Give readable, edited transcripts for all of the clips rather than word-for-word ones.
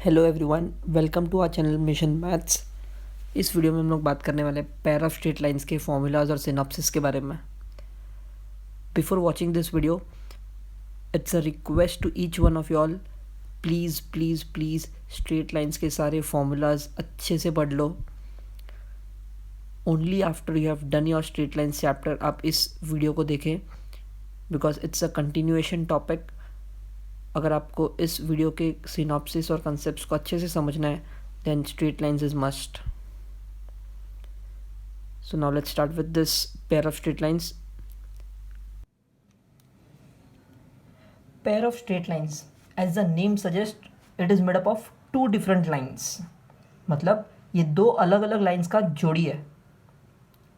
Hello everyone, welcome to our channel mission maths. इस video में हम लोग बात करने वाले हैं पेयर ऑफ स्ट्रेट लाइंस के फॉर्मूलाज और सिनॉप्सिस के बारे में। Before watching this video, it's a request to each one of you all, please please please straight lines के सारे फॉर्मूलाज अच्छे से पढ़ लो। Only after you have done your straight lines chapter आप इस वीडियो को देखें, because it's a continuation topic. अगर आपको इस वीडियो के सिनॉप्सिस और कंसेप्ट्स को अच्छे से समझना है, then straight lines is must. So now let's start with this pair of straight lines. Pair of straight lines, as the name suggests, it is made up of two different lines. मतलब ये दो अलग अलग lines का जोड़ी है।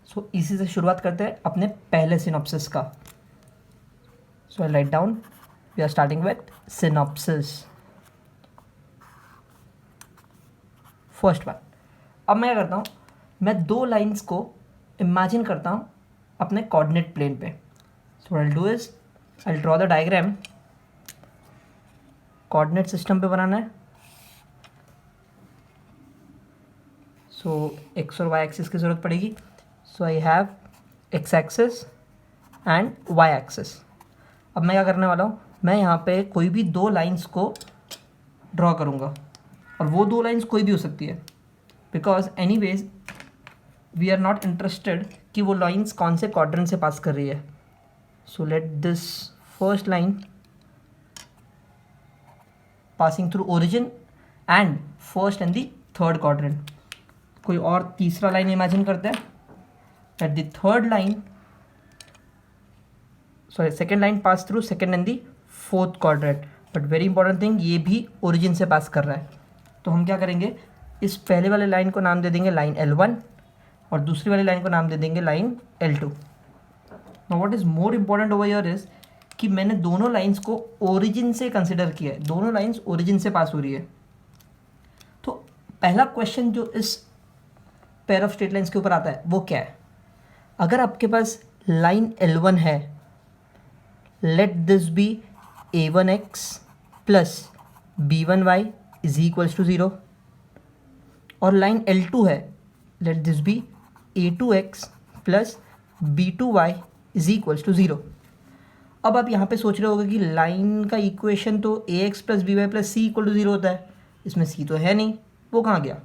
सो इसी से शुरुआत करते हैं अपने पहले सिनॉप्सिस का। So I write down, we are starting with synopsis. First one, अब मैं क्या करता हूँ, मैं दो लाइंस को इमेजिन करता हूँ अपने कोऑर्डिनेट प्लेन पे। So what I will do is I will draw the diagram. Coordinate system पे बनाना है। सो एक्स और वाई एक्सिस की ज़रूरत पड़ेगी। So I have X axis and Y axis. अब मैं क्या करने वाला हूँ, मैं यहाँ पे कोई भी दो लाइंस को ड्रॉ करूँगा, और वो दो लाइंस कोई भी हो सकती है, because anyways we are not interested कि वो लाइंस कौन से क्वाड्रेंट से पास कर रही है। So let this first line passing through origin and first and the third quadrant. कोई और तीसरा लाइन इमेजिन करते हैं। At the third line, sorry second line pass through second and the fourth quadrant. But very important thing, ये भी origin से पास कर रहा है। तो हम क्या करेंगे, इस पहले वाले लाइन को नाम दे देंगे लाइन L1 और दूसरी वाली लाइन को नाम दे देंगे line L2। Now what is more important over here is कि मैंने दोनों लाइंस को ओरिजिन से कंसिडर किया है, दोनों लाइंस ओरिजिन से पास हो रही है। तो पहला क्वेश्चन जो इस पेयर ऑफ स्ट्रेट लाइंस के ऊपर आता है वो क्या है। अगर आपके पास लाइन L1 है, let this be a1x plus b1y is equals to 0, और लाइन L2 है, let this be a2x plus b2y is equals to 0। अब आप यहाँ पे सोच रहे होगे कि लाइन का इक्वेशन तो ax plus B Y plus C equal to 0 होता है, इसमें c तो है नहीं, वो कहाँ गया।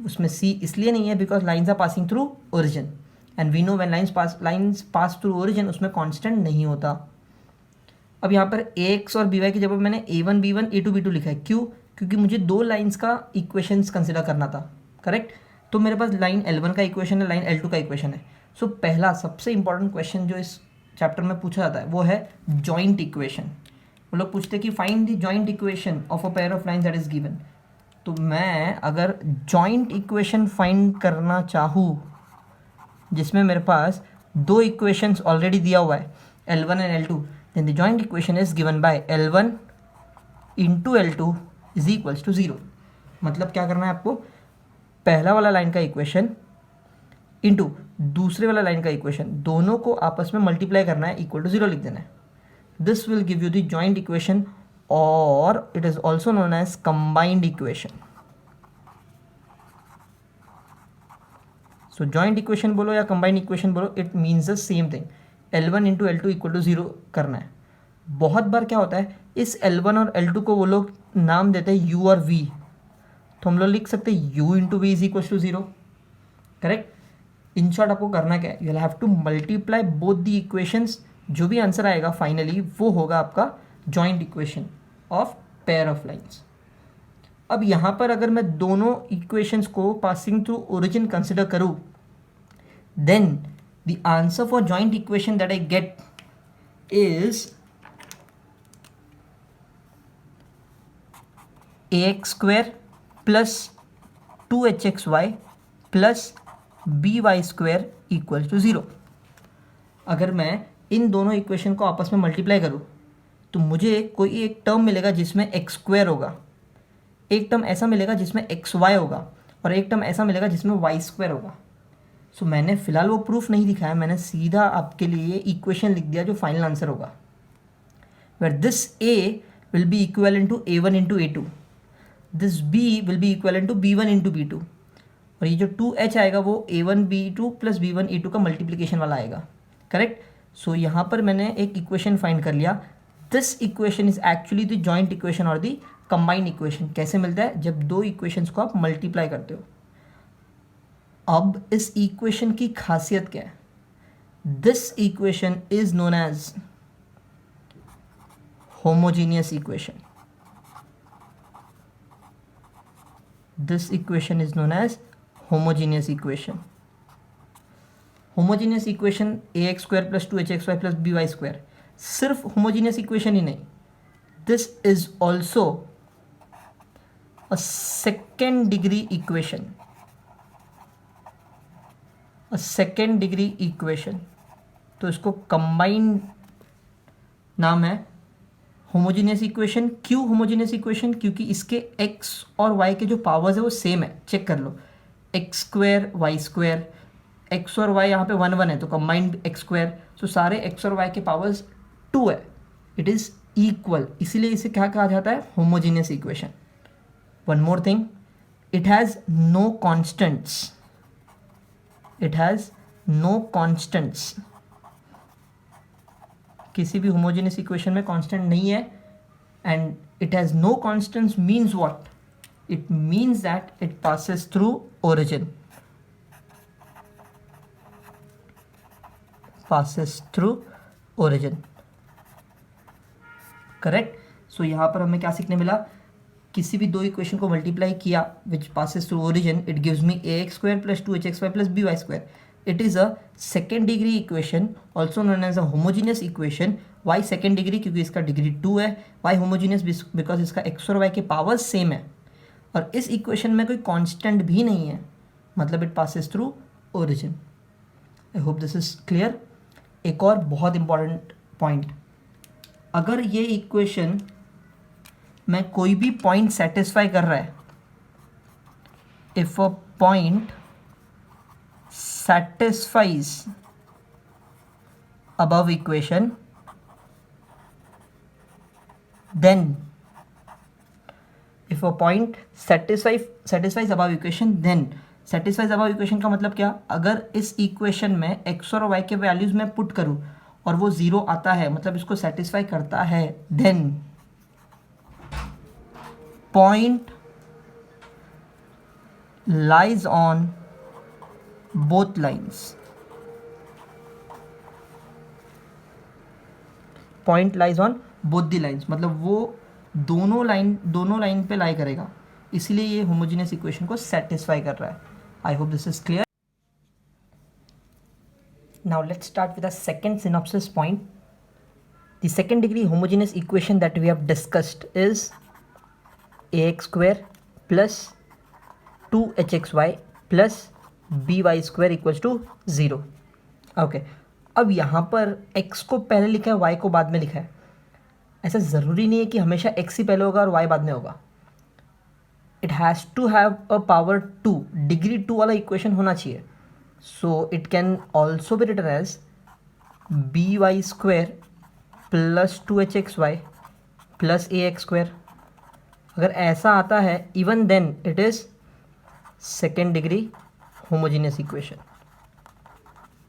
उसमें c इसलिए नहीं है because lines are passing through origin, and we know when lines pass through origin उसमें कांस्टेंट नहीं होता। अब यहाँ पर ax और by की जगह मैंने a1 b1 a2 b2 लिखा है। क्यों? क्योंकि मुझे दो लाइन्स का इक्वेशंस कंसिडर करना था, करेक्ट। तो मेरे पास लाइन L1 का इक्वेशन है, लाइन L2 का इक्वेशन है। सो पहला सबसे इंपॉर्टेंट क्वेश्चन जो इस चैप्टर में पूछा जाता है वो है जॉइंट इक्वेशन। वो लोग पूछते हैं कि find the joint equation of a pair of lines that is given. तो मैं अगर जॉइंट इक्वेशन फाइंड करना चाहूँ जिसमें मेरे पास दो इक्वेशंस ऑलरेडी दिया हुआ है L1 and L2, then the joint equation is given by L1 into L2 is equals to 0। मतलब क्या करना है आपको, पहला वाला लाइन का इक्वेशन इंटू दूसरे वाला लाइन का इक्वेशन, दोनों को आपस में मल्टीप्लाई करना है, इक्वल टू 0 लिख देना है। This will give you the joint equation, और it is also known as combined equation. So joint equation बोलो या कंबाइंड इक्वेशन बोलो, it means the same thing. L1 into L2 equal to 0 करना है। बहुत बार क्या होता है, इस L1 और L2 को वो लोग नाम देते हैं U और V, तो हम लोग लिख सकते हैं U into V is equal to 0, correct. In short आपको करना क्या है, you will have to multiply both the equations. जो भी आंसर आएगा फाइनली वो होगा आपका joint equation of pair of lines. अब यहाँ पर अगर मैं दोनों इक्वेशंस को पासिंग थ्रू ओरिजिन कंसिडर करूँ, then the answer for joint equation that I get is ax square plus 2hxy plus by square equals to 0। अगर मैं इन दोनों इक्वेशन को आपस में मल्टीप्लाई करूँ तो मुझे कोई एक टर्म मिलेगा जिसमें एक्स स्क्वायर होगा, एक टर्म ऐसा मिलेगा जिसमें एक्स वाई होगा, और एक टर्म ऐसा मिलेगा जिसमें वाई स्क्वायर होगा। सो मैंने फिलहाल वो प्रूफ नहीं दिखाया, मैंने सीधा आपके लिए इक्वेशन लिख दिया जो फाइनल आंसर होगा, where this a will be equivalent to a1 into a2। This b will be equivalent to b1 into b2, और ये जो 2h आएगा वो a1 b2 plus b1 a2 का मल्टीप्लिकेशन वाला आएगा, करेक्ट। सो यहाँ पर मैंने एक इक्वेशन फाइंड कर लिया। This equation is actually the joint equation और द कंबाइंड इक्वेशन। कैसे मिलता है? जब दो इक्वेशंस को आप मल्टीप्लाई करते हो। अब इस इक्वेशन की खासियत क्या है? This equation is known as homogeneous equation. This equation is known as homogeneous equation. Homogeneous equation ax square plus 2hxy plus by square सिर्फ होमोजीनियस इक्वेशन ही नहीं, this is also a second degree equation. A second degree equation, तो इसको combined नाम है homogeneous equation. क्यों homogeneous equation? क्योंकि इसके x और y के जो पावर्स है वो सेम है। चेक कर लो, X square Y square, X और वाई यहाँ पे 1 1 है तो कंबाइंड एक्स स्क्वायर, तो सारे एक्स और वाई के पावर्स 2 है, इट इज़ इक्वल, इसीलिए इसे क्या कहा जाता है? Homogeneous equation. One more thing, it has no constants. It has no constants. किसी भी होमोजेनियस इक्वेशन में कांस्टेंट नहीं है, and it has no constants means what? It means that it passes through origin, passes through origin, correct. So यहाँ पर हमें क्या सीखने मिला? किसी भी दो इक्वेशन को मल्टीप्लाई किया विच passes through origin, it gives me ax square plus 2hxy plus by square. It is a second degree equation also known as a homogeneous equation. Why second degree? क्योंकि इसका डिग्री 2 है। Why homogeneous? Because इसका x और y के powers same है, और इस equation में कोई कांस्टेंट भी नहीं है, मतलब it passes through origin. I hope this is clear. एक और बहुत इंपॉर्टेंट पॉइंट, अगर ये इक्वेशन में कोई भी पॉइंट सेटिस्फाई कर रहा है, if a point satisfies above equation, then if a point satisfies above equation, then satisfies above equation का मतलब क्या? अगर इस इक्वेशन में x और y के वैल्यूज में पुट करूं और वो 0 आता है, मतलब इसको सेटिस्फाई करता है, then point lies on both lines. Point lies on both the lines, मतलब वो दोनों लाइन पे लाई करेगा, इसलिए ये होमोजेनियस इक्वेशन को सेटिस्फाई कर रहा है। I hope this is clear. Now let's start with the second synopsis point. The second degree homogeneous equation that we have discussed is ax square plus 2hxy plus by square equals to 0। Okay, अब यहाँ पर x को पहले लिखा है, y को बाद में लिखा है। ऐसा ज़रूरी नहीं है कि हमेशा x ही पहले होगा और y बाद में होगा। It has to have a power 2, degree 2 वाला इक्वेशन होना चाहिए। So it can also be written as by square plus 2hxy plus ax square. अगर ऐसा आता है, even then it is second degree homogeneous equation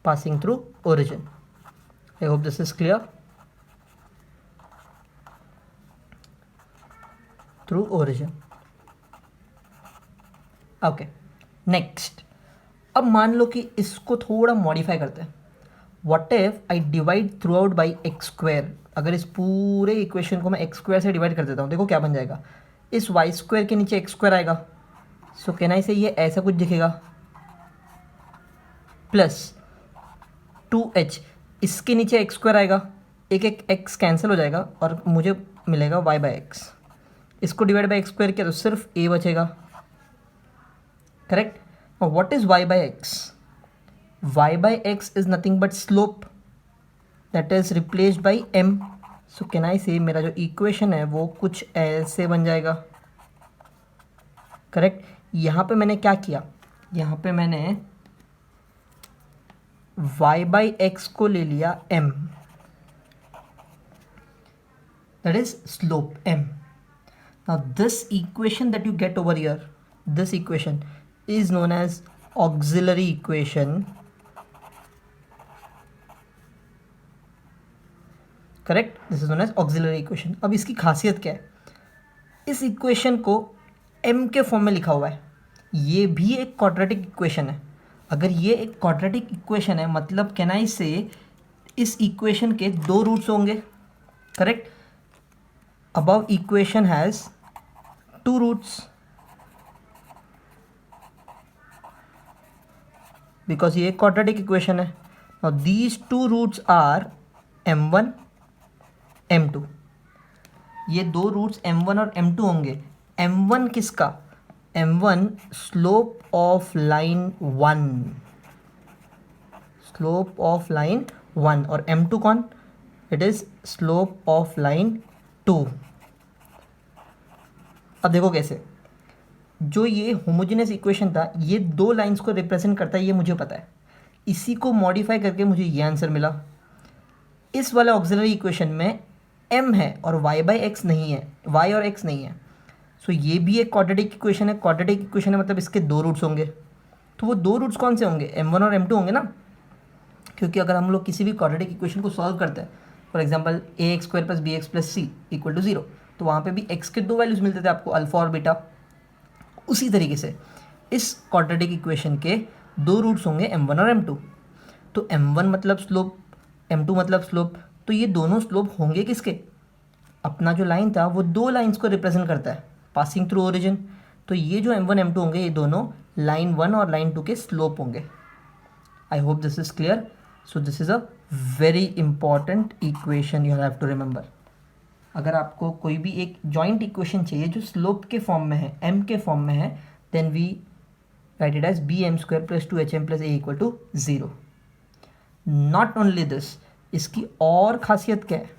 passing through origin. I hope this is clear. Through origin. Okay, next. अब मान लो कि इसको थोड़ा modify करते हैं। What if I divide throughout by x square? अगर इस पूरे इक्वेशन को मैं x स्क्वायर से डिवाइड कर देता हूँ, देखो क्या बन जाएगा। इस y स्क्वायर के नीचे x स्क्वायर आएगा, सो कैन आई से ये ऐसा कुछ दिखेगा, प्लस 2h, इसके नीचे एक्स स्क्वायर आएगा, एक एक्स कैंसिल हो जाएगा और मुझे मिलेगा y बाई एक्स। इसको डिवाइड बाई एक्स स्क्वायर किया तो सिर्फ a बचेगा, करेक्ट। और what is y by x? y by x is nothing but slope that is replaced by m। So can I से मेरा जो इक्वेशन है वो कुछ ऐसे बन जाएगा, करेक्ट। यहाँ पे मैंने क्या किया? यहाँ पे मैंने y बाई एक्स को ले लिया m, that is slope m। Now this equation that you get over here, this equation is known as auxiliary equation. Correct, this is known as auxiliary equation. अब इसकी खासियत क्या है, इस इक्वेशन को m के फॉर्म में लिखा हुआ है. ये भी एक क्वाड्रेटिक इक्वेशन है. अगर ये एक क्वाड्रेटिक इक्वेशन है मतलब कैन आई से इस इक्वेशन के दो रूट्स होंगे. Correct, above equation has two roots because ये एक क्वाड्रेटिक इक्वेशन है. Now these two roots are m1 m2. ये दो रूट्स m1 और m2 होंगे. m1 किसका, m1 slope of line 1, slope of line 1, और m2 कौन, it is slope of line 2. अब देखो कैसे, जो ये होमोजेनियस इक्वेशन था ये दो लाइंस को रिप्रेजेंट करता है, ये मुझे पता है. इसी को मॉडिफाई करके मुझे ये आंसर मिला. इस वाले ऑक्सिलरी इक्वेशन में m है और y बाई एक्स नहीं है, y और x नहीं है. सो ये भी एक क्वाड्रेटिक इक्वेशन है. क्वाड्रेटिक इक्वेशन है मतलब इसके दो रूट्स होंगे. तो वो दो रूट्स कौन से होंगे, m1 और m2 होंगे ना. क्योंकि अगर हम लोग किसी भी क्वाड्रेटिक इक्वेशन को सॉल्व करते हैं, for example ax square plus bx plus c equal to 0, तो वहाँ पे भी x के दो वैल्यूज़ मिलते थे आपको, अल्फा और बीटा. उसी तरीके से इस क्वाड्रेटिक इक्वेशन के दो रूट्स होंगे m1 और m2. तो m1 मतलब स्लोप, m2 मतलब स्लोप. तो ये दोनों स्लोप होंगे किसके, अपना जो लाइन था वो दो लाइंस को रिप्रेजेंट करता है पासिंग थ्रू ओरिजिन. तो ये जो m1 m2 होंगे ये दोनों लाइन 1 और लाइन 2 के स्लोप होंगे. I hope this is clear. So this is a very important equation you have to remember. अगर आपको कोई भी एक जॉइंट इक्वेशन चाहिए जो स्लोप के फॉर्म में है, m के फॉर्म में है, then we write it as bm square plus 2hm plus a equal to 0. Not only this, इसकी और खासियत क्या है,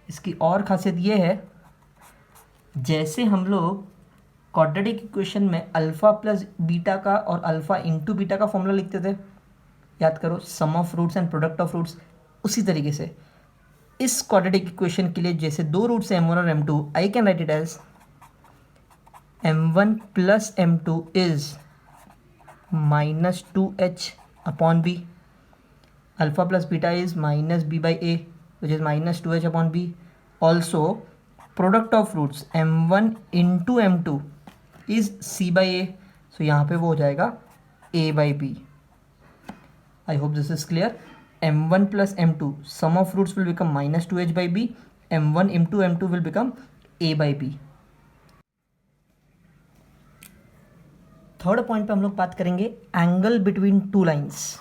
इसकी और खासियत ये है, जैसे हम लोग क्वाड्रेटिक इक्वेशन में अल्फ़ा प्लस बीटा का और अल्फ़ा इंटू बीटा का फॉर्मूला लिखते थे, याद करो, sum of roots and product of roots. उसी तरीके से इस क्वाड्रेटिक इक्वेशन के लिए जैसे दो रूट्स हैं m1 और m2, I can write it as m1 plus m2 is minus 2h upon b. Alpha plus beta is minus b by a which is minus 2h upon b. Also product of roots m1 into m2 is c by a. So यहाँ पे वो हो जाएगा a by b. I hope this is clear. m1 plus m2 sum of roots will become minus 2h by b. m1 into m2 will become a by b. Third point पे हम लोग बात करेंगे angle between two lines.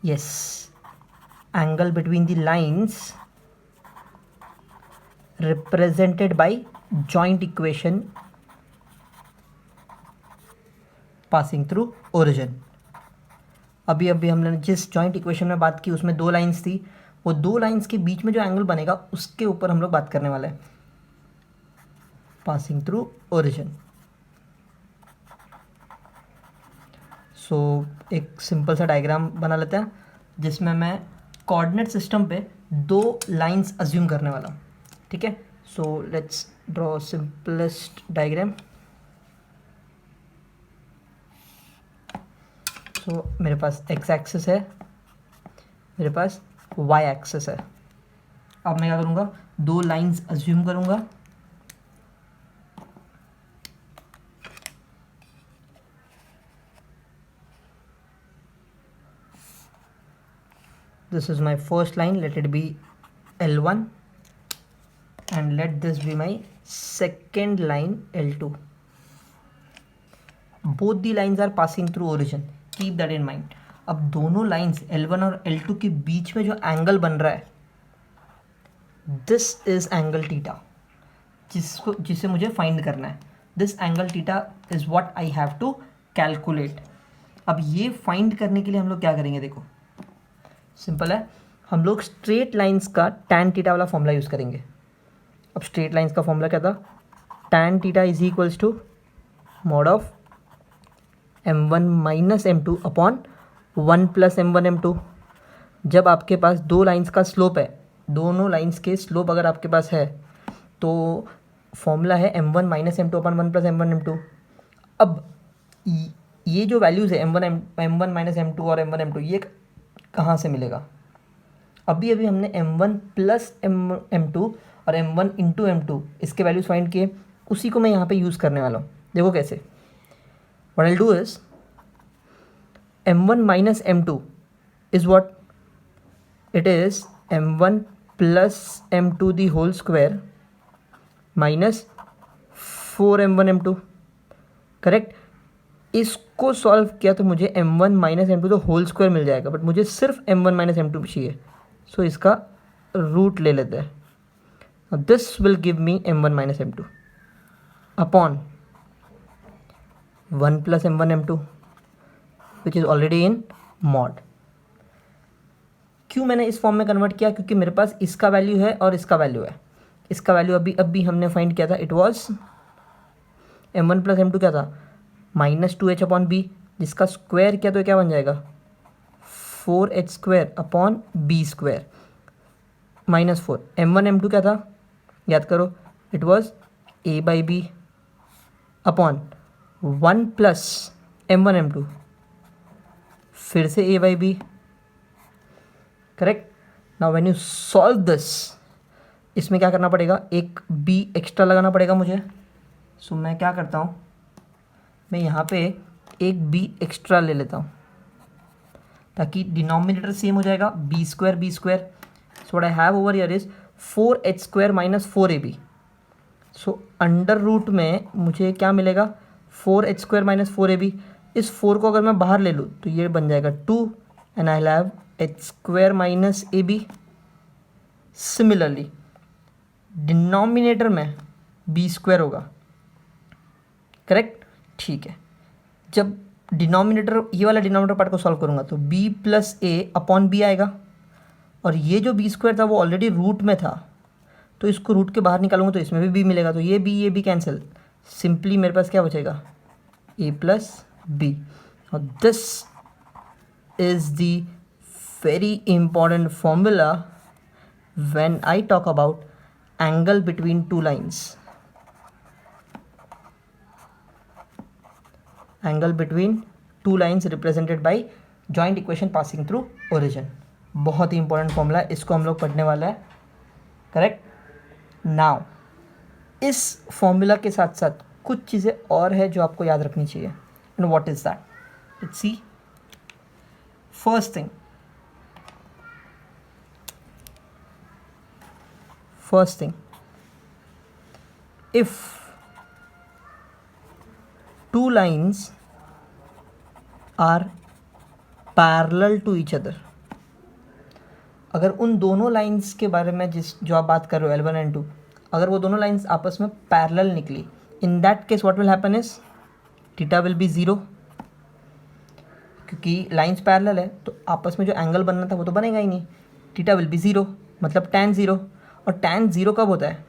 Yes, angle between the lines represented by joint equation passing through origin. अभी हमने जिस joint equation में बात की उसमें दो लाइंस थी, वो दो लाइंस के बीच में जो एंगल बनेगा उसके ऊपर हम लोग बात करने वाले हैं, पासिंग थ्रू ओरिजिन. सो एक सिंपल सा डायग्राम बना लेते हैं जिसमें मैं कोऑर्डिनेट सिस्टम पे दो लाइंस अज्यूम करने वाला हूँ. ठीक है, so let's draw simplest diagram. So मेरे पास x एक्सिस है, मेरे पास y एक्सिस है. अब मैं क्या करूँगा, दो लाइंस अज्यूम करूँगा. This is my first line, let it be L1 and let this be my second line L2. Both the lines are passing through origin. Keep that in mind. अब दोनों lines L1 और L2 के बीच में जो angle बन रहा है, this is angle theta, जिसे मुझे फाइंड करना है. This angle theta is what I have to calculate. अब ये फाइंड करने के लिए हम लोग क्या करेंगे, देखो सिंपल है, हम लोग स्ट्रेट लाइंस का tan थीटा वाला फॉर्मूला यूज़ करेंगे. अब स्ट्रेट लाइंस का फॉर्मूला क्या था, tan theta is equals to mod of m1 minus m2 upon 1 plus m1 m2. जब आपके पास दो लाइंस का स्लोप है, दोनों लाइंस के स्लोप अगर आपके पास है, तो फॉर्मूला है m1 minus m two upon 1 plus m1 m2। अब ये जो वैल्यूज़ है m1 माइनस m2 और m1 m2 ये कहाँ से मिलेगा? अभी हमने m1 प्लस m2 और m1 इंटू m2 इसके वैल्यूज़ फाइंड किए, उसी को मैं यहाँ पे यूज़ करने वाला हूँ। देखो कैसे। What I do is m1 minus m2 is what it is m1 plus m2 the whole square minus 4m1 m2, correct. इसको सॉल्व किया तो मुझे m1 माइनस m2 तो होल स्क्वायर मिल जाएगा, बट मुझे सिर्फ m1 माइनस m2 चाहिए, सो इसका रूट ले लेते हैं। This will give me m1 minus m2 upon 1 plus m1 m2 which is already in mod. क्यों मैंने इस फॉर्म में कन्वर्ट किया? क्योंकि मेरे पास इसका वैल्यू है और इसका वैल्यू है। इसका वैल्यू अभी हमने फाइंड किया था, it was m1 plus m2 क्या था? माइनस 2h अपॉन बी, जिसका स्क्वायर किया तो क्या बन जाएगा? 4h square upon b square minus 4। m1 m2 क्या था? याद करो, it was a by b upon 1 plus m1 m2 फिर से a by b, correct. Now when you solve this, इसमें क्या करना पड़ेगा? एक b एक्स्ट्रा लगाना पड़ेगा मुझे। सो मैं क्या करता हूँ, मैं यहाँ पे एक b एक्स्ट्रा ले लेता हूँ ताकि डिनोमिनेटर सेम हो जाएगा, b square. So what I have over here is 4h square minus 4ab। So under root में मुझे क्या मिलेगा? 4h square minus 4ab। इस 4 को अगर मैं बाहर ले लूँ तो ये बन जाएगा 2 and I have h square minus ab। Similarly denominator में b स्क्वायर होगा, करेक्ट। ठीक है, जब डिनोमिनेटर ये वाला डिनोमिनेटर पार्ट को सॉल्व करूँगा तो b प्लस ए अपॉन बी आएगा, और ये जो b स्क्वायर था वो ऑलरेडी रूट में था, तो इसको रूट के बाहर निकालूंगा तो इसमें भी b मिलेगा, तो ये b कैंसिल। सिंपली मेरे पास क्या बचेगा? a plus B. और this is the very important formula when I talk about angle between two lines. Angle between two lines represented by joint equation passing through origin. बहुत ही important formula है, इसको हम लोग पढ़ने वाला है, करेक्ट। नाउ इस फॉर्मूला के साथ साथ कुछ चीज़ें और है जो आपको याद रखनी चाहिए। And what is that? Let's see. First thing, if two lines are parallel to each other, अगर उन दोनों लाइंस के बारे में जो आप बात कर रहे हो L1 एंड L2, अगर वो दोनों लाइंस आपस में पैरेलल निकली, in that case what will happen is theta will B 0, क्योंकि लाइंस पैरेलल है तो आपस में जो एंगल बनना था वो तो बनेगा ही नहीं। थीटा विल बी 0 मतलब tan 0, और tan 0 कब होता है?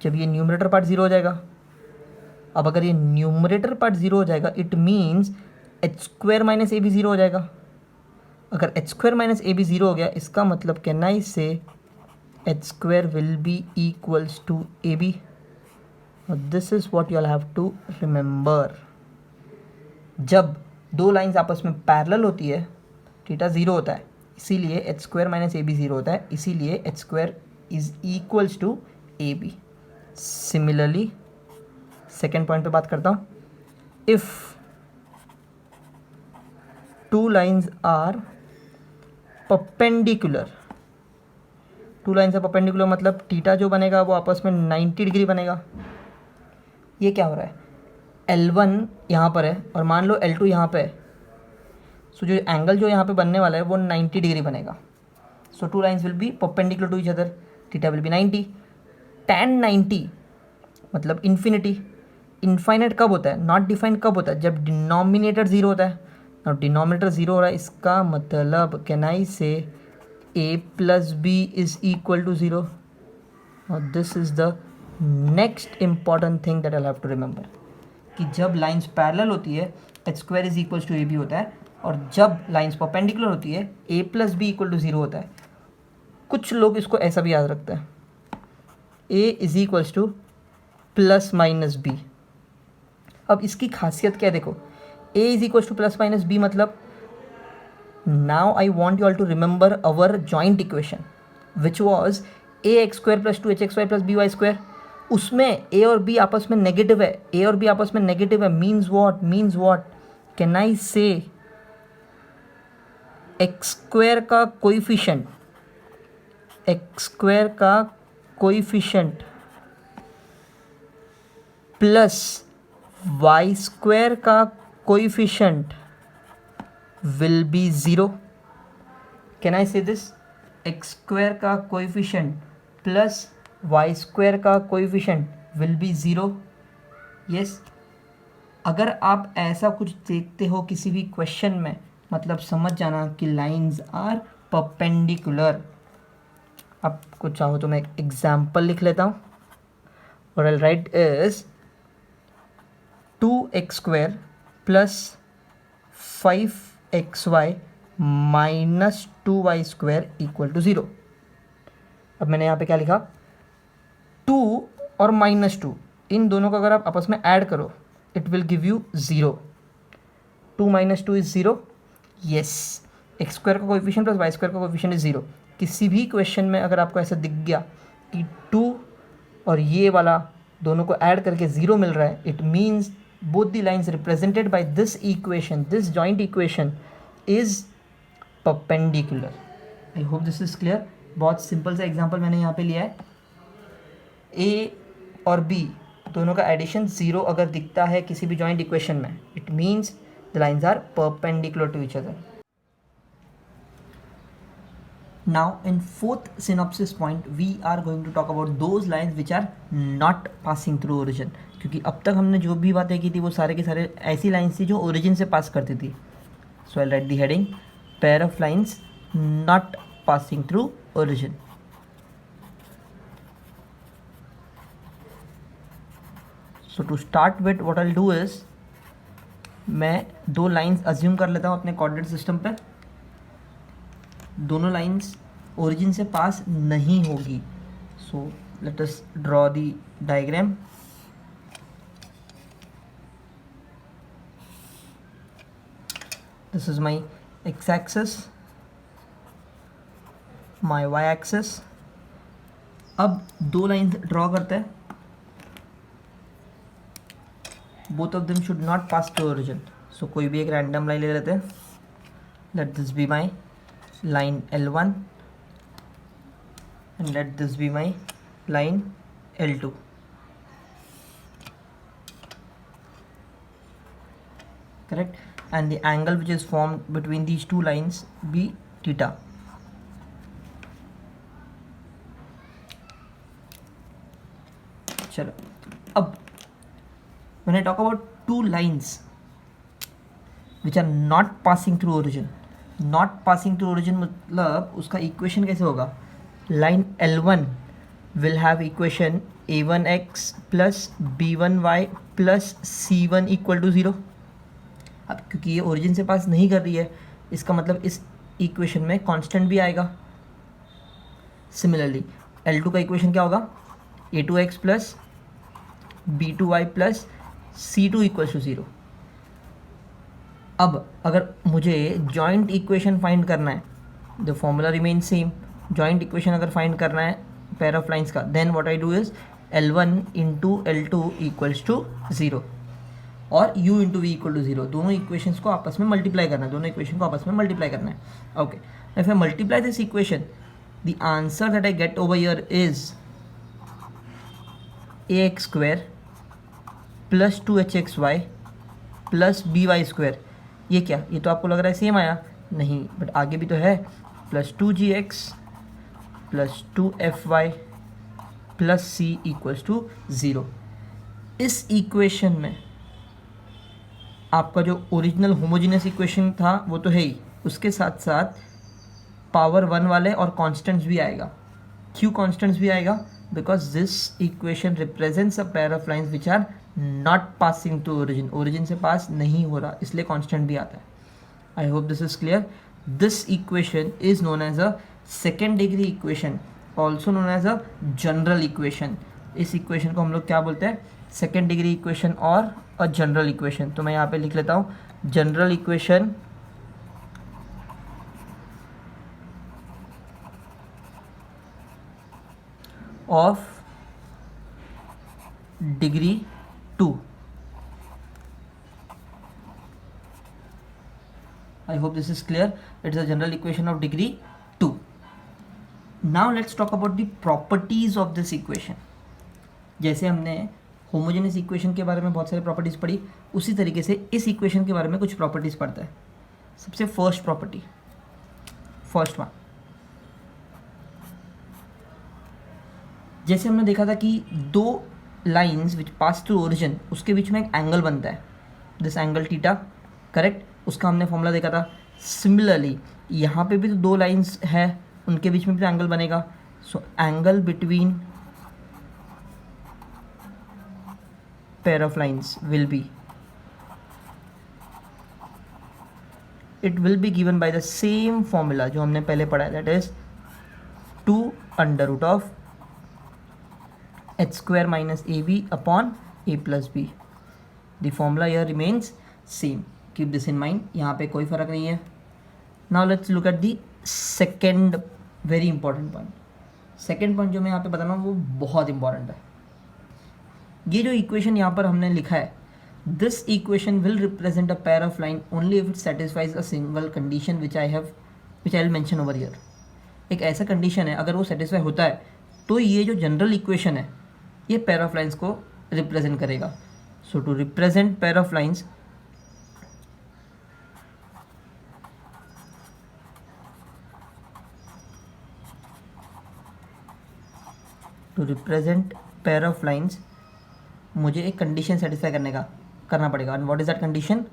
जब ये न्यूमरेटर पार्ट 0 हो जाएगा। अब अगर ये न्यूमरेटर पार्ट 0 हो जाएगा, it means h square minus a b 0 हो जाएगा। अगर h square minus a b 0 हो गया, इसका मतलब कहना इससे h square will be equals to a b. This is what you have to remember. जब दो लाइंस आपस में पैरेलल होती है, थीटा 0 होता है, इसीलिए h square minus a b 0 होता है, इसीलिए h square is equals to a b. Similarly second point पे बात करता हूँ। If two lines are perpendicular, two lines are perpendicular मतलब थीटा जो बनेगा वो आपस में 90 डिग्री बनेगा। ये क्या हो रहा है? L1 यहाँ पर है और मान लो L2 यहाँ पे है, सो जो एंगल जो यहाँ पे बनने वाला है वो 90 डिग्री बनेगा। So two lines will be perpendicular to each other, theta will be 90। tan 90 मतलब इन्फिनिटी। इनफाइनाइट कब होता है? नॉट डिफाइंड कब होता है? जब डिनोमिनेटर 0 होता है। और डिनोमिनेटर 0 हो रहा है, इसका मतलब can I say a plus b is equal to 0। और this is the next important thing that I have to remember, कि जब लाइंस पैरेलल होती है h square is equals to a b होता है, और जब लाइंस परपेंडिकुलर होती है a plus b equal to 0 होता है। कुछ लोग इसको ऐसा भी याद रखते हैं, A is equals to plus minus B. अब इसकी खासियत क्या है देखो, A is equals to plus minus B मतलब now I want you all to remember our joint equation which was ax square plus 2hxy plus by square। उसमें a और b आपस में नेगेटिव है, a और b आपस में negative है, means what can I say x square का कोइफिशिएंट प्लस y square का coefficient will be 0। Can I say this? x square का कोइफिशिएंट प्लस y square का कोइफिशिएंट will be 0। yes। अगर आप ऐसा कुछ देखते हो किसी भी क्वेश्चन में, मतलब समझ जाना कि लाइंस आर परपेंडिकुलर। आपको चाहो तो मैं एग्जाम्पल लिख लेता हूँ, और I'll write is 2x square plus 5xy minus 2y square equal to 0। अब मैंने यहाँ पे क्या लिखा, 2 और माइनस 2 इन दोनों को अगर आप आपस में ऐड करो it will give you 0। 2 minus 2 is 0। Yes, x square का कोएफिशिएंट प्लस वाई स्क्वायर का कोएफिशिएंट इज 0। किसी भी क्वेश्चन में अगर आपको ऐसा दिख गया कि 2 और ये वाला दोनों को ऐड करके 0 मिल रहा है, it means both the lines represented by this equation, this joint equation is perpendicular। I hope this is clear। बहुत सिंपल सा एग्जांपल मैंने यहाँ पे लिया है, a और b दोनों का एडिशन 0 अगर दिखता है किसी भी जॉइंट इक्वेशन में, it means the lines are perpendicular to each other. Now in fourth synopsis point we are going to talk about those lines which are not passing through origin। क्योंकि अब तक हमने जो भी बातें की थी वो सारे के सारे ऐसी लाइन्स थी जो ओरिजिन से पास करती थी। So I write the heading, pair of lines not passing through origin. So to start with what I will do is, मैं दो लाइन्स अज्यूम कर लेता हूँ अपने कोऑर्डिनेट सिस्टम पे। दोनों लाइन्स ओरिजिन से पास नहीं होगी। सो let us draw the diagram. This is my x-axis, my y-axis। अब दो लाइन्स ड्रॉ करते हैं, both of them should not pass to origin. So कोई भी एक रैंडम लाइन ले लेते हैं। Let this be my line L1 and let this be my line L2। correct, and the angle which is formed between these two lines be theta। चलो, अब when I talk about two lines which are not passing through origin, not passing through origin मतलब उसका equation कैसे होगा? Line L1 will have equation a1x plus b1y plus c1 equal to 0। अब क्योंकि ये origin से पास नहीं कर रही है, इसका मतलब इस इक्वेशन में कांस्टेंट भी आएगा। सिमिलरली L2 का इक्वेशन क्या होगा? a2x plus b2y plus c2 equals to 0। अब अगर मुझे जॉइंट इक्वेशन फाइंड करना है, the formula remain same. Joint equation अगर फाइंड करना है पेयर ऑफ लाइंस का, then what I do is L1 into L2 equals to 0 और u into v equal to 0। दोनों इक्वेशंस को आपस में मल्टीप्लाई करना है, दोनों इक्वेशन को आपस में मल्टीप्लाई करना है। Okay, if I multiply this equation, the answer that I get over here is ax square plus 2hxy plus by square. ये क्या, ये तो आपको लग रहा है सेम आया, नहीं, बट आगे भी तो है, plus 2gx plus 2fy plus c equals to 0। इस इक्वेशन में आपका जो ओरिजिनल होमोजीनियस इक्वेशन था वो तो है ही, उसके साथ साथ पावर 1 वाले और कांस्टेंट्स भी आएगा। क्यों कांस्टेंट्स भी आएगा? Because this equation represents a pair of lines which are not passing to origin. Origin से पास नहीं हो रहा, इसलिए कांस्टेंट भी आता है। I hope this is clear. This equation is known as a second degree equation also known as a general equation. इस equation को हम लोग क्या बोलते हैं, सेकेंड डिग्री इक्वेशन और अ जनरल इक्वेशन। तो मैं यहाँ पे लिख लेता हूँ general equation of degree 2। I hope this is clear. It is a general equation of degree 2. Now let's talk about the properties of this equation. जैसे हमने होमोजेनियस इक्वेशन के बारे में बहुत सारे प्रॉपर्टीज़ पढ़ी, उसी तरीके से इस इक्वेशन के बारे में कुछ प्रॉपर्टीज़ पढ़ता है। सबसे फर्स्ट प्रॉपर्टी, फर्स्ट वन, जैसे हमने देखा था कि दो lines which pass through origin, उसके बीच में एक एंगल बनता है, दिस एंगल थीटा, करेक्ट, उसका हमने फॉर्मूला देखा था। सिमिलरली यहाँ पे भी तो दो लाइंस है, उनके बीच में भी तो एंगल बनेगा। So angle between pair of lines will be, it will be given by the same formula जो हमने पहले पढ़ा है, that is 2 under root of h square minus ab upon a plus b. The formula here remains same. Keep this in mind. यहाँ पे कोई फर्क नहीं है. Now let's look at the second very important point. Second point जो मैं यहाँ पे बता रहा हूँ वो बहुत important है. ये जो equation यहाँ पर हमने लिखा है, this equation will represent a pair of line only if it satisfies a single condition which I'll mention over here. एक ऐसा condition है, अगर वो satisfy होता है तो ये जो जनरल इक्वेशन है ये पेयर ऑफ लाइंस को रिप्रेजेंट करेगा. So to represent pair of lines, मुझे एक कंडीशन सेटिस्फाई करना पड़ेगा. And what is that condition?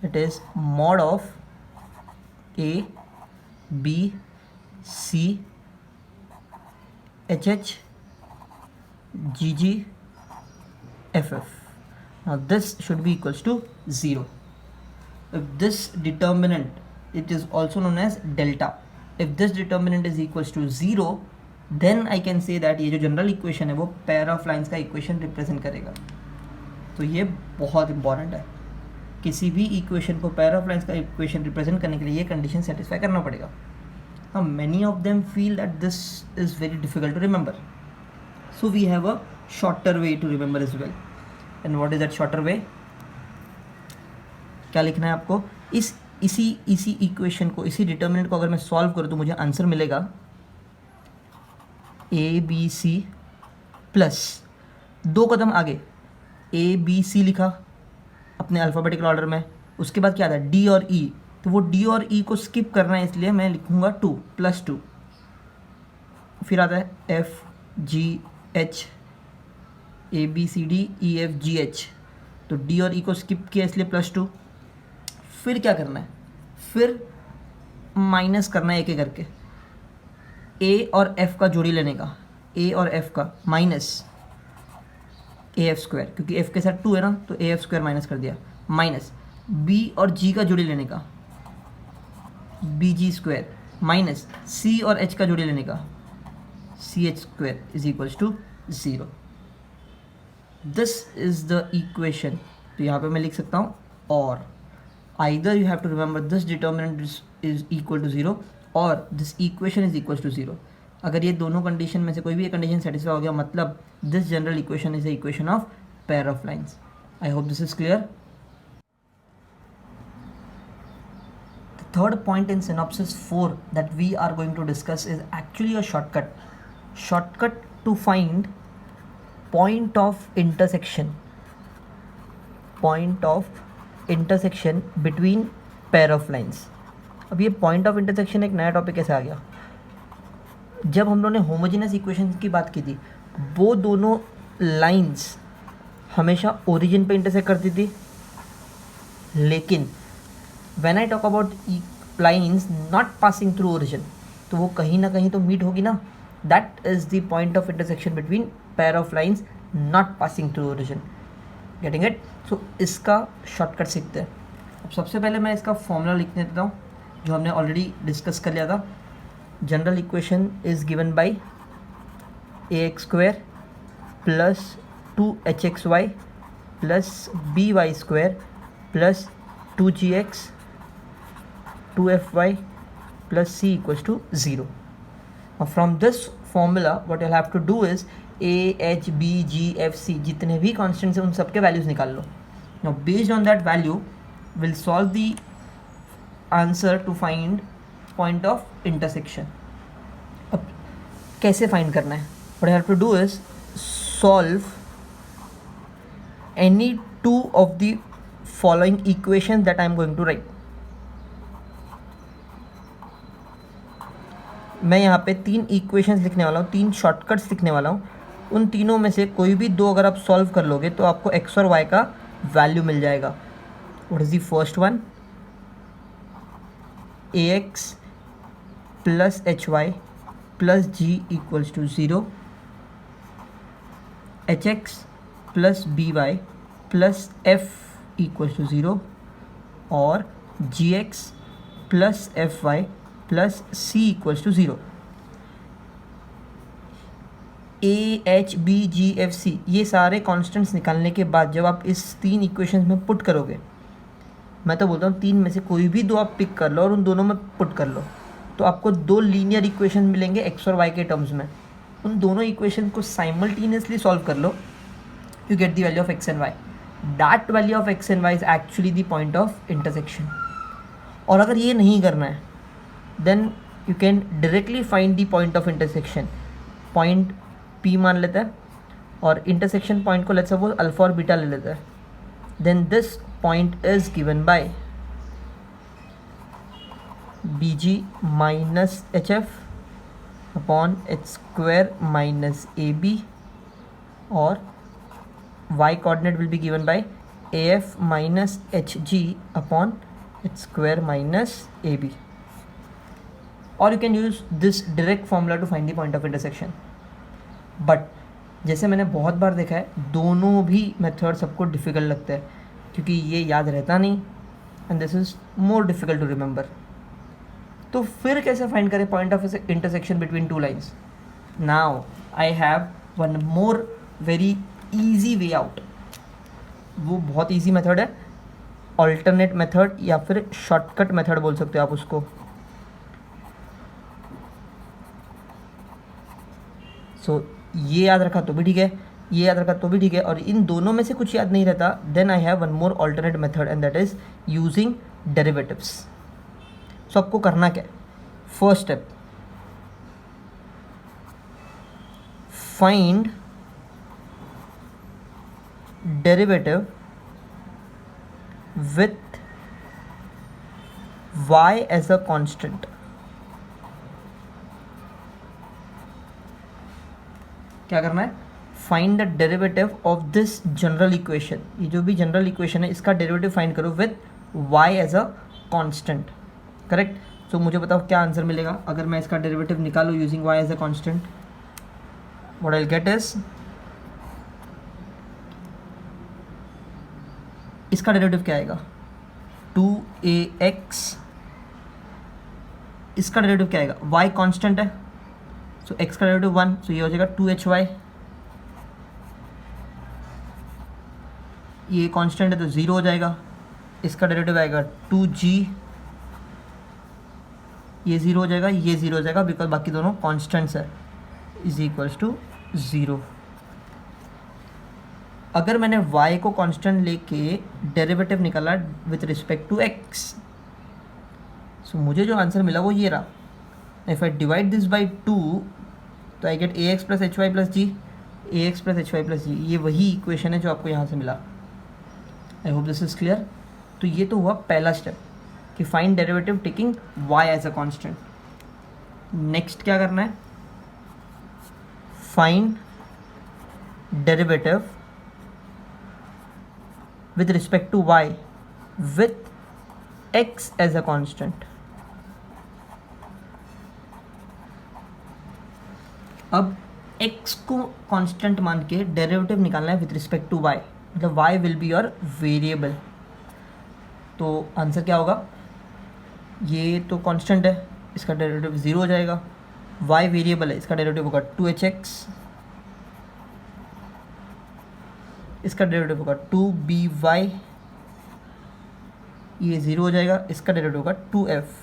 It is mod of A B C HH GG FF. Now this should be equals to 0. If this determinant, it is also known as delta. If this determinant is equals to 0, then I can say that ये जो general equation है वो pair of lines का equation represent करेगा. तो ये बहुत important है. किसी भी इक्वेशन को पेयर ऑफ लाइंस का इक्वेशन रिप्रेजेंट करने के लिए ये कंडीशन सेटिस्फाई करना पड़ेगा. Now many of them feel that this is very difficult to remember, so we have a shorter way to remember as well. And what is that shorter way? क्या लिखना है आपको? इसी इक्वेशन को, इसी determinant को अगर मैं सॉल्व करूँ तो मुझे आंसर मिलेगा ABC प्लस 2 कदम आगे ABC लिखा अपने अल्फ़ाबेटिकल ऑर्डर में, उसके बाद क्या था D और E, तो वो D और E को स्किप करना है इसलिए मैं लिखूँगा 2 प्लस 2. फिर आता है F G H A B C D E F G H, तो D और E को स्किप किया इसलिए प्लस 2. फिर क्या करना है? फिर माइनस करना है एक एक करके. A और F का जोड़ी लेने का, A और F का माइनस AF स्क्वायर, क्योंकि F के साथ 2 है ना, तो AF स्क्वायर माइनस कर दिया, माइनस B और G का जोड़ी लेने का BG स्क्वायर, माइनस C और H का जोड़ी लेने का CH square is equals to 0. This is the equation. तो यहाँ पे मैं लिख सकता हूँ और either you have to remember this determinant is equal to 0 और this equation is equal to 0. अगर ये दोनों कंडीशन में से कोई भी एक कंडीशन सेटिस्फाई हो गया, मतलब this general equation is the equation of pair of lines. I hope this is clear. Third point in synopsis 4 that we are going to discuss is actually a shortcut to find point of intersection between pair of lines. अब ये point of intersection एक नया topic कैसे आ गया? जब हम लोगों ने होमोजेनियस इक्वेशन की बात की थी, वो दोनों लाइंस हमेशा ओरिजिन पे इंटरसेक्ट करती थी, लेकिन when I talk about lines not passing through origin, तो वो कहीं ना कहीं तो मीट होगी ना. That is the point of intersection between pair of lines not passing through origin. Getting it? So इसका शॉर्टकट सीखते हैं. अब सबसे पहले मैं इसका फॉर्मूला लिख देता हूँ जो हमने ऑलरेडी डिस्कस कर लिया था. General equation is given by ax² plus 2hxy plus by² plus 2gx 2fy plus c equals to 0. Now from this formula what you'll have to do is a, h, b, g, f, c जितने भी constants हैं उन सबके values निकाल लो. Now based on that value we'll solve the answer to find point of intersection. अब कैसे find करना है? What I have to do is solve any two of the following equations that I am going to write. मैं यहाँ पे 3 equations लिखने वाला हूँ, 3 शॉर्टकट्स लिखने वाला हूँ. उन तीनों में से कोई भी 2 अगर आप सॉल्व कर लोगे तो आपको x और y का वैल्यू मिल जाएगा. What is the first one? ax plus hy plus g equals to 0, hx plus by plus f equals to 0 और gx plus fy plus c equals to 0. a, h, b, g, f, c ये सारे constants निकालने के बाद जब आप इस 3 equations में पुट करोगे, मैं तो बोलता हूँ 3 में से कोई भी 2 आप पिक कर लो और उन दोनों में पुट कर लो, तो आपको 2 लीनियर इक्वेशन मिलेंगे x और y के टर्म्स में. उन दोनों इक्वेशन को साइमल्टेनियसली सॉल्व कर लो, you get the value of x and y. That value of x and y is actually the point of intersection. और अगर ये नहीं करना है then you can directly find the point of intersection. Point P मान लेते हैं और intersection point को let's suppose अल्फा और बीटा ले लेते हैं. Then this point is given by BG minus HF upon H square minus AB और Y coordinate will be given by AF minus HG upon H square minus AB. और you can use this direct formula to find the point of intersection. But जैसे मैंने बहुत बार देखा है, दोनों भी method सबको डिफ़िकल्ट लगता है क्योंकि ये याद रहता नहीं and this is more difficult to remember. तो फिर कैसे फाइंड करें point of intersection between 2 lines? Now I have one more very easy way out. वो बहुत ईजी मेथड है, ऑल्टरनेट मेथड या फिर शॉर्टकट मेथड बोल सकते हो आप उसको. सो ये याद रखा तो भी ठीक है, ये याद रखा तो भी ठीक है, और इन दोनों में से कुछ याद नहीं रहता, then I have one more alternate method and that is using derivatives. So आपको करना क्या है? First step, find derivative with y as a constant. क्या करना है? Find the derivative of this general equation. ये जो भी जनरल इक्वेशन है इसका डेरिवेटिव फाइंड करो with y as a constant. Correct. So मुझे बताओ क्या आंसर मिलेगा अगर मैं इसका डेरिवेटिव निकालूँ using y as a constant. What I will get is, इसका डेरिवेटिव क्या आएगा? 2ax. इसका डेरिवेटिव क्या आएगा? y कांस्टेंट है, सो x का डेरिवेटिव 1, सो ये हो जाएगा 2hy. ये कांस्टेंट है तो 0 हो जाएगा. इसका डेरिवेटिव आएगा 2g, ये 0 हो जाएगा, ये 0 हो जाएगा बिकॉज बाकी दोनों कांस्टेंट्स है, इज इक्वल्स टू 0. अगर मैंने y को कांस्टेंट लेके डेरिवेटिव निकाला विथ रिस्पेक्ट टू x, सो मुझे जो आंसर मिला वो ये रहा. If I divide this by 2 तो I get ax plus hy plus g, ax plus hy plus g. ये वही इक्वेशन है जो आपको यहाँ से मिला. I hope this is clear. तो ये तो हुआ पहला स्टेप कि find derivative taking y as a constant. Next क्या करना है? Find derivative with respect to y with x as a constant. अब x को कांस्टेंट मान के डेरिवेटिव निकालना है विथ रिस्पेक्ट टू y, मतलब y will be your variable. तो आंसर क्या होगा? ये तो कांस्टेंट है इसका डेरिवेटिव 0 हो जाएगा। y वेरिएबल है, इसका डेरिवेटिव होगा 2hx, इसका डेरिवेटिव होगा 2by, ये 0 हो जाएगा, इसका डेरिवेटिव होगा 2f।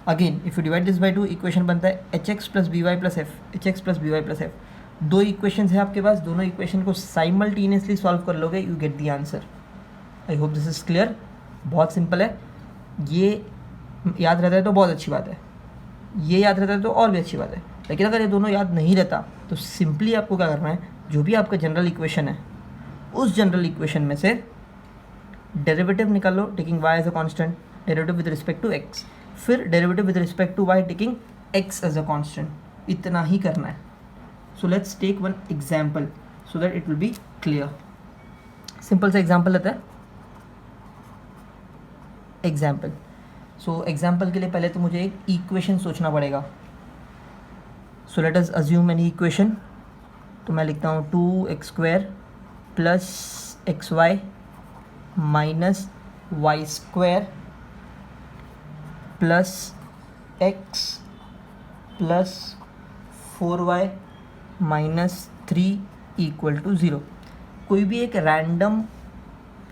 Again if you divide this by 2, equation बनता है hx plus B Y plus f, hx plus B Y plus f. दो इक्वेशन है आपके पास, दोनों इक्वेशन को साइमल्टेनियसली सॉल्व कर लोगे, you get the answer. I hope this is clear. बहुत सिंपल है, ये याद रहता है तो बहुत अच्छी बात है, ये याद रहता है तो और भी अच्छी बात है। लेकिन अगर ये दोनों याद नहीं रहता तो सिंपली आपको क्या करना है, जो भी आपका जनरल इक्वेशन है उस जनरल इक्वेशन में से डेरिवेटिव निकाल लो taking y as a constant, derivative with respect to x, फिर derivative with respect to y taking x as a constant. इतना ही करना है। So let's take one example so that it will be clear. Simple सा example लेते हैं। Example, so example के लिए पहले तो मुझे एक इक्वेशन सोचना पड़ेगा। So let us assume any equation. तो मैं लिखता हूँ 2x² plus xy minus y² plus x plus 4y minus 3 equal to 0। कोई भी एक रैंडम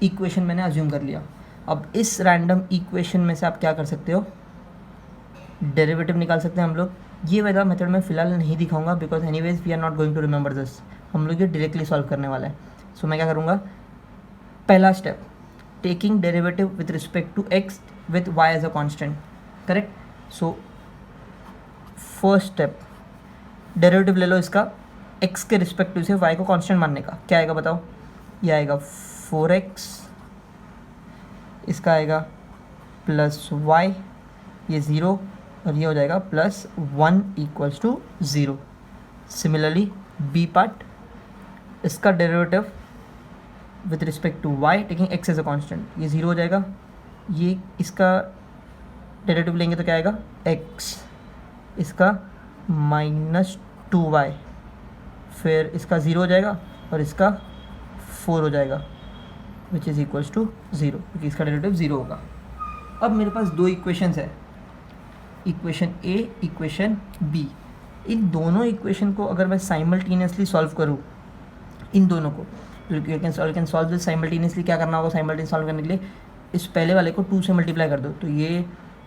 इक्वेशन मैंने अज्यूम कर लिया। अब इस रैंडम इक्वेशन में से आप क्या कर सकते हो, डेरिवेटिव निकाल सकते हैं हम लोग। ये वाला मेथड मैं फ़िलहाल नहीं दिखाऊंगा because anyways we are not going to remember this, हम लोग ये डायरेक्टली सॉल्व करने वाला है। सो मैं क्या करूँगा, पहला step taking derivative with respect to x with y as a constant, correct. So first step derivative ले लो इसका x के रिस्पेक्ट टू से y को कांस्टेंट मानने का। क्या आएगा बताओ, ये आएगा 4x, इसका आएगा प्लस y, ये 0 और ये हो जाएगा plus 1 equals to 0। Similarly B part, इसका derivative with respect to y taking x as a constant, ये 0 हो जाएगा। ये इसका डेरिवेटिव लेंगे तो क्या आएगा x, इसका माइनस 2y, फिर इसका 0 हो जाएगा और इसका 4 हो जाएगा विच इज़ इक्वल्स टू 0, क्योंकि इसका डेरिवेटिव 0 होगा। अब मेरे पास दो इक्वेशंस है, इक्वेशन A, इक्वेशन B। इन दोनों इक्वेशन को अगर मैं साइमल्टेनियसली सॉल्व करूँ, इन दोनों को you can solve this simultaneously. क्या करना होगा साइमल्टेनियस सॉल्व करने के लिए, इस पहले वाले को 2 से मल्टीप्लाई कर दो तो ये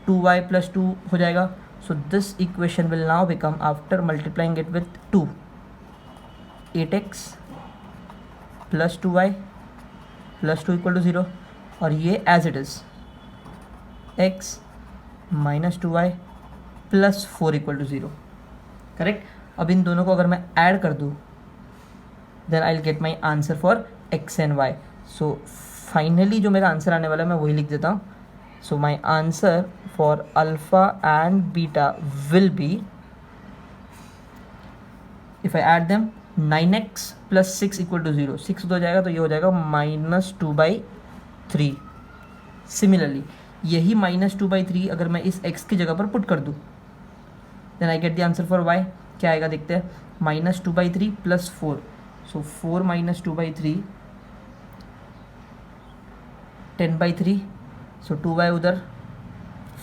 2y प्लस 2 हो जाएगा। So this equation will now become after multiplying it with 2 8x plus 2y plus 2 equal to 0, और ये as it is x minus 2y plus 4 equal to 0, correct. अब इन दोनों को अगर मैं ऐड कर दूँ then I will get my answer for x and y। So finally जो मेरा आंसर आने वाला है मैं वही लिख देता हूँ। So my answer for alpha and beta will be, if I add them 9x plus 6 equal to 0, 6 हो जाएगा तो ये हो जाएगा माइनस 2/3। सिमिलरली यही माइनस 2/3 अगर मैं इस x की जगह पर पुट कर दूँ then I get the answer for y। क्या आएगा देखते हैं, minus 2/3 plus 4, so 4 minus 2/3 10/3, so 2y उधर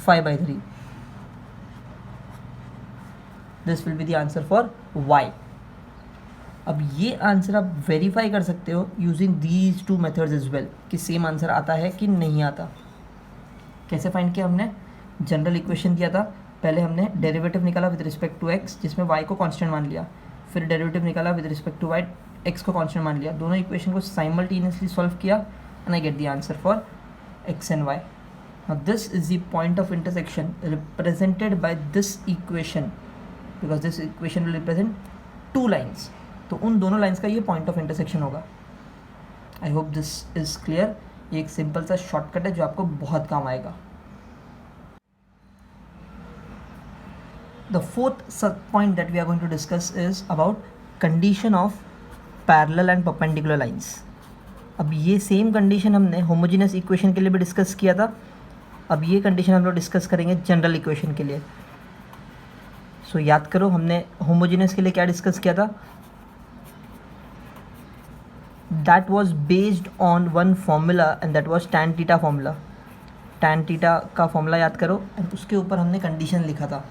5/3। This will be the answer for y। अब ये आंसर आप वेरीफाई कर सकते हो using these two methods as well कि सेम आंसर आता है कि नहीं आता। कैसे फाइंड किया हमने, जनरल इक्वेशन दिया था, पहले हमने डेरिवेटिव निकाला विद रिस्पेक्ट टू x जिसमें y को कांस्टेंट मान लिया, फिर डेरिवेटिव निकाला with respect to y x को कांस्टेंट मान लिया, दोनों इक्वेशन को साइमल्टेनियसली सॉल्व किया and I get the answer for x and y। Now this is the point of intersection represented by this equation because this equation will represent two lines. तो उन दोनों lines का ये point of intersection होगा। आई hope this is clear. ये एक simple सा shortcut है जो आपको बहुत काम आएगा। The fourth point that we are going to discuss is about condition of parallel and perpendicular lines. अब ये सेम कंडीशन हमने होमोजेनियस इक्वेशन के लिए भी डिस्कस किया था, अब ये कंडीशन हम लोग डिस्कस करेंगे जनरल इक्वेशन के लिए। सो याद करो हमने होमोजेनियस के लिए क्या डिस्कस किया था, that was based on one formula and that was tan theta formula. Tan theta का फॉर्मूला याद करो एंड उसके ऊपर हमने कंडीशन लिखा था.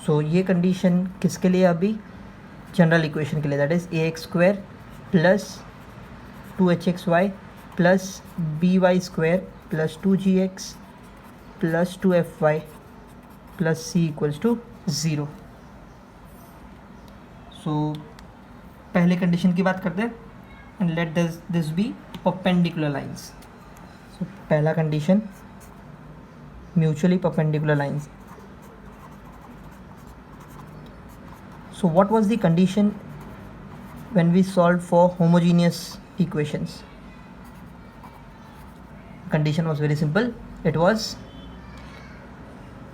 सो ये कंडीशन किसके लिए? अभी जनरल इक्वेशन के लिए, that is a x square plus 2hxy plus by square plus 2gx plus 2fy plus c equals to 0. So पहले कंडीशन की बात करते हैं and let this be perpendicular lines. So पहला condition mutually perpendicular lines. So what was the condition when we solved for homogeneous equations? Condition was very simple. It was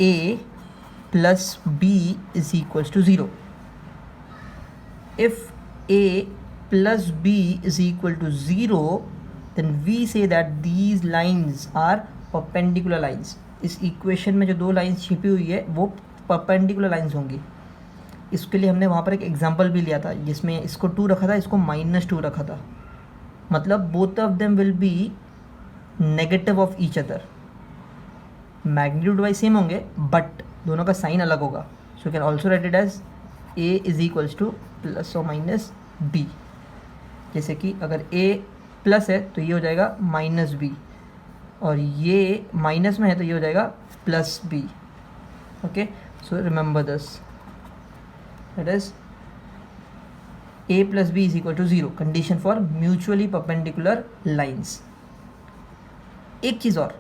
a plus b is equals to 0. If a plus b is equal to 0, then we say that these lines are perpendicular lines. इस equation में जो दो lines छिपी हुई है वो perpendicular lines होंगी. इसके लिए हमने वहाँ पर एक एग्जाम्पल भी लिया था जिसमें इसको 2 रखा था, इसको -2 रखा था. मतलब both of them will be negative of each other. Magnitude wise same होंगे बट दोनों का साइन अलग होगा. So you can also write it as a is equals to plus और माइनस b. जैसे कि अगर a प्लस है तो ये हो जाएगा -b और ये माइनस में है तो ये हो जाएगा +b. Okay, so remember this. That is a plus b is equal to 0. Condition for mutually perpendicular lines. एक चीज़ और,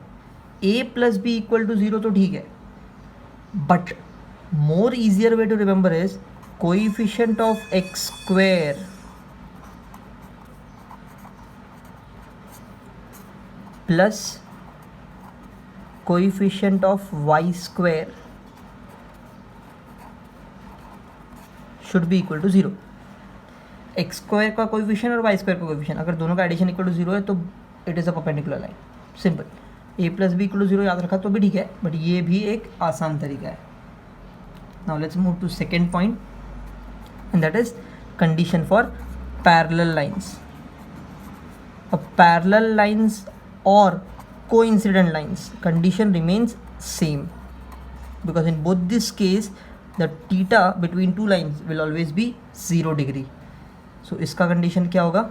a plus b equal to 0 तो ठीक है, but more easier way to remember is coefficient of x square plus coefficient of y square should be equal to 0. X square का coefficient और y square का coefficient अगर दोनों का addition equal to 0 है तो it is a perpendicular line. Simple. A plus b equal to 0 याद रखा तो भी ठीक है, बट ये भी एक आसान तरीका है. Now let's move to second point and that is condition for parallel lines. अब पैरेलल लाइंस और coincident lines condition remains same because in both this case the theta between two lines will always be 0 degree. So इसका condition क्या होगा?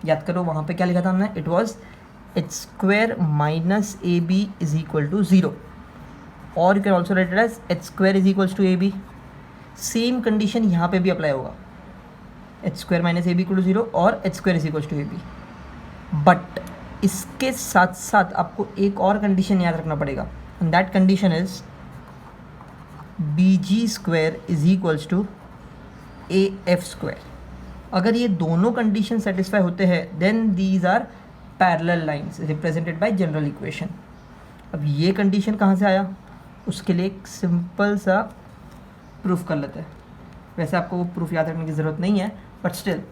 याद करो वहाँ पे क्या लिखा था हमने? It was h square minus a b is equal to 0 और you can also write it as h square is equals to a b. Same condition यहाँ पे भी अप्लाई होगा. H square minus a b equal to 0 और h square is equals to a b. But इसके साथ साथ आपको एक और कंडीशन याद रखना पड़ेगा and that condition is b g square is equals to a f square. अगर ये दोनों कंडीशन सेटिस्फाई होते हैं then these are parallel lines represented by general equation. अब ये कंडीशन कहाँ से आया उसके लिए एक सिंपल सा प्रूफ कर लेते हैं. वैसे आपको वो प्रूफ याद रखने की ज़रूरत नहीं है बट स्टिल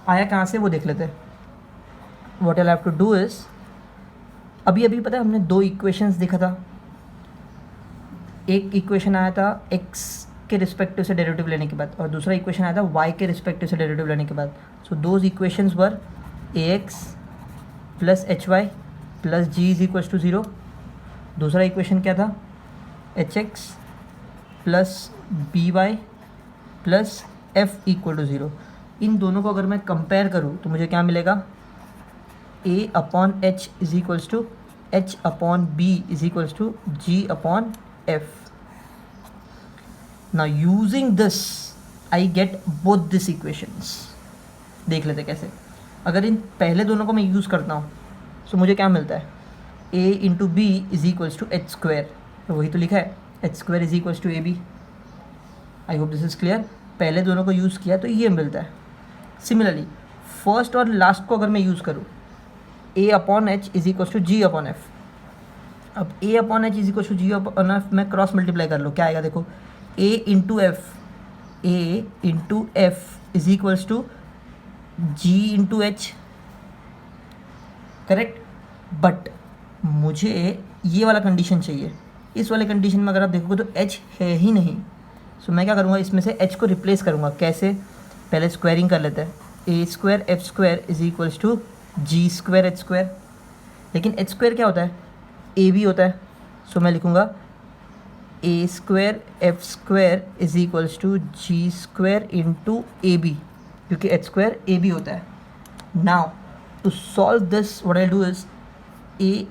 आया कहाँ से वो देख लेते हैं. What I have to do is अभी अभी पता है हमने दो इक्वेशंस देखा था. एक इक्वेशन आया था x के रिस्पेक्टिव से डेरिवेटिव लेने के बाद और दूसरा इक्वेशन आया था y के रिस्पेक्टिव से डेरिवेटिव लेने के बाद. So those equations were ax plus hy plus g is equals to 0. दूसरा इक्वेशन क्या था? hx plus by plus f equal to 0. इन दोनों को अगर मैं कंपेयर करूँ तो मुझे क्या मिलेगा? a upon h is equals to h upon b is equals to g upon f. Now using this I get both these equations. देख लेते कैसे. अगर इन पहले दोनों को मैं यूज़ करता हूँ तो मुझे क्या मिलता है? a into b is equals to h square. तो वही तो लिखा है h square is equals to a b. I hope this is clear. पहले दोनों को यूज़ किया तो ये मिलता है. सिमिलरली फर्स्ट और लास्ट को अगर मैं यूज़ करूँ a upon h is equals to g upon f. अब a upon h is equals to g upon f मैं क्रॉस मल्टीप्लाई कर लो क्या आएगा? देखो a into f is equals to g into h. Correct. But मुझे ये वाला कंडीशन चाहिए. इस वाले कंडीशन में अगर आप देखोगे तो h है ही नहीं. सो मैं क्या करूँगा? इसमें से h को रिप्लेस करूँगा. कैसे? पहले स्क्वायरिंग कर लेते हैं. A square f square is equals to g square h square. लेकिन एच स्क्वायर क्या होता है? ए बी होता है, सो मैं लिखूँगा a square f square is equals to g square into a b, क्योंकि एच स्क्वायर ए बी होता है. Now to solve this what I do is a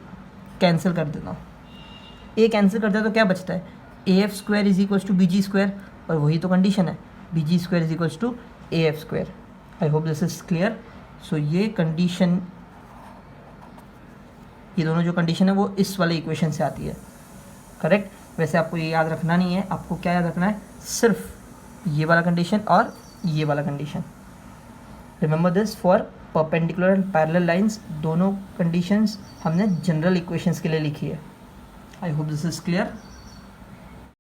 cancel कर देता हूँ. ए कैंसिल करता है तो क्या बचता है, a f square is equals to b g square, और वही तो कंडीशन है, b g square is equals to a f square. I hope this is clear. So ये कंडीशन, ये दोनों जो कंडीशन है वो इस वाले इक्वेशन से आती है. करेक्ट. वैसे आपको ये याद रखना नहीं है, आपको क्या याद रखना है, सिर्फ ये वाला कंडीशन और ये वाला condition. Remember this for perpendicular and parallel lines, दोनों कंडीशंस हमने जनरल इक्वेशंस के लिए लिखी है. I hope this is clear.